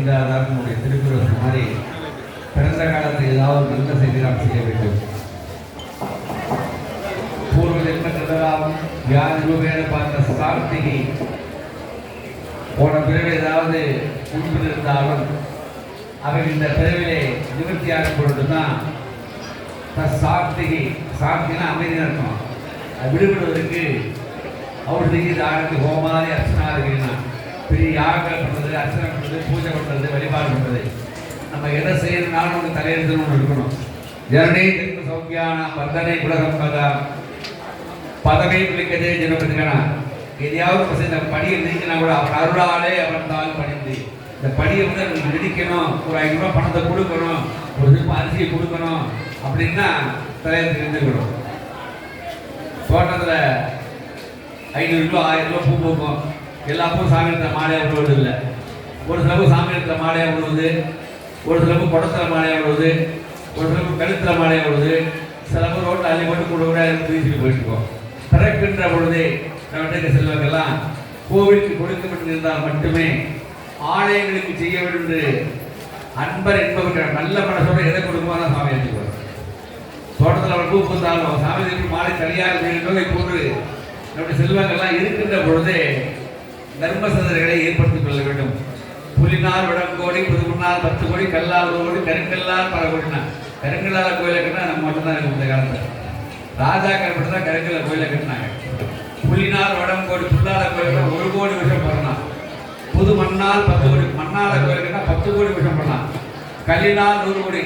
செய்தால்தான் நம்முடைய திருக்குறள் மாதிரி பிறந்த காலத்தில் ஏதாவது நல்ல செய்தி நாம் செய்ய வேண்டும். பூர்வ ஜென்மத்திலாம் யார் ரூபேன பார்த்த சார்த்திகை போன பிறகு ஏதாவது முன்பு இருந்தாலும் அவர் இந்த பிறவிலே நிவர்த்தியாகும் பொழுதுதான் சார்த்திகை, சார்த்தினா அமைதி நடக்கும். அது விடுபடுவதற்கு அவருக்கு தாரத்து ஹோமாதி அர்ச்சனாதினா பெரிய யாகங்கள் பண்ணுறது, அர்ச்சனை பண்ணுறது, பூஜை பண்ணுறது, வழிபாடு பண்ணுறது. நம்ம எதை செய்யறதுனாலும் நமக்கு தலையெழுத்துன்னு ஒன்று இருக்கணும். ஜனனே ஜென்ம சௌக்கியான வர்தனை குலகம் பதா பதவை பிடிக்கதே ஜனபதிகனா. எதையாவது நம்ம செய்ய படி இருந்துச்சுன்னா கூட அவர் அருளாலே அவன் தான் பணிந்து இந்த படியை வந்து அவங்களுக்கு நடிக்கணும், ஒரு 500 ரூபா பணத்தை கொடுக்கணும், ஒரு சிற்பம் அரிசியை கொடுக்கணும் அப்படின்னா தலையெழுத்து இருந்துக்கணும். தோட்டத்தில் 500 ரூபா 1000 ரூபா பூ பூக்கும். எல்லா பூ சாமி இடத்துல மாலையாக விடுவது இல்லை. ஒரு சிலவு சாமி இடத்துல மாலையாக விடுவது, ஒரு சிலவு குடத்தில் மாலையாக விடுவது, ஒரு சிலவு கழுத்தில் மாலையாக விடுவது, சிலவு ரோட்டில் அள்ளி போட்டு கூட கூட வீசிட்டு போயிட்டுருக்கோம். பிறக்கின்ற பொழுதே நம்ம செல்வங்கள்லாம் கோவிலுக்கு கொடுக்கப்பட்டு இருந்தால் மட்டுமே ஆலயங்களுக்கு செய்ய வேண்டும் என்று அன்பர் என்பவர்கள் நல்ல மனசோட எதை கொடுக்குமாதான் சாமி எடுத்துக்குவார். தோட்டத்தில் அவர் பூ பூந்தாலும் சாமி மாலை சரியாக என்பதை போன்று நம்முடைய செல்வங்கள்லாம் இருக்கின்ற பொழுதே தர்ம சந்தர்களை ஏற்படுத்திக் கொள்ள வேண்டும். புலினால் விடங்கோடி, புதுமுன்னால் 10 கோடி, கல்லால் 1 கோடி, கருங்கல்லால் பல கோடினா. கருங்கல்லால கோயிலை கட்டினா நம்ம மட்டும்தான் இருக்கும். இந்த காலத்தில் ராஜாக்கள் மட்டும் தான் கருங்கல்ல கோயிலை கட்டினாங்க. புலினால் வடங்கோடி, புல்லால கோயில் 1 கோடி வருஷம் பண்ணலாம். புது மண்ணால் 10 கோடி, மண்ணால கோயில் கட்டினா 10 கோடி வருஷம் பண்ணலாம். கல்லினால் 100 கோடி,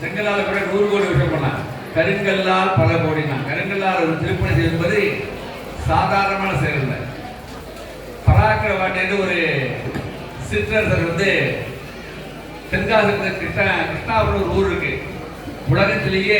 செங்கலால கூட 100 கோடி வருஷம் பண்ணலாம். கருங்கல்லால் பல கோடினா. கருங்கல்லால் ஒரு திருப்பணி செய்வது சாதாரணமான செயல். பராக்கிரவாட்டின்னு ஒரு சிற்றரசர் வந்து தென்காசி கிருஷ்ணாபுரம் ஒரு ஊர் இருக்கு. உலகத்திலேயே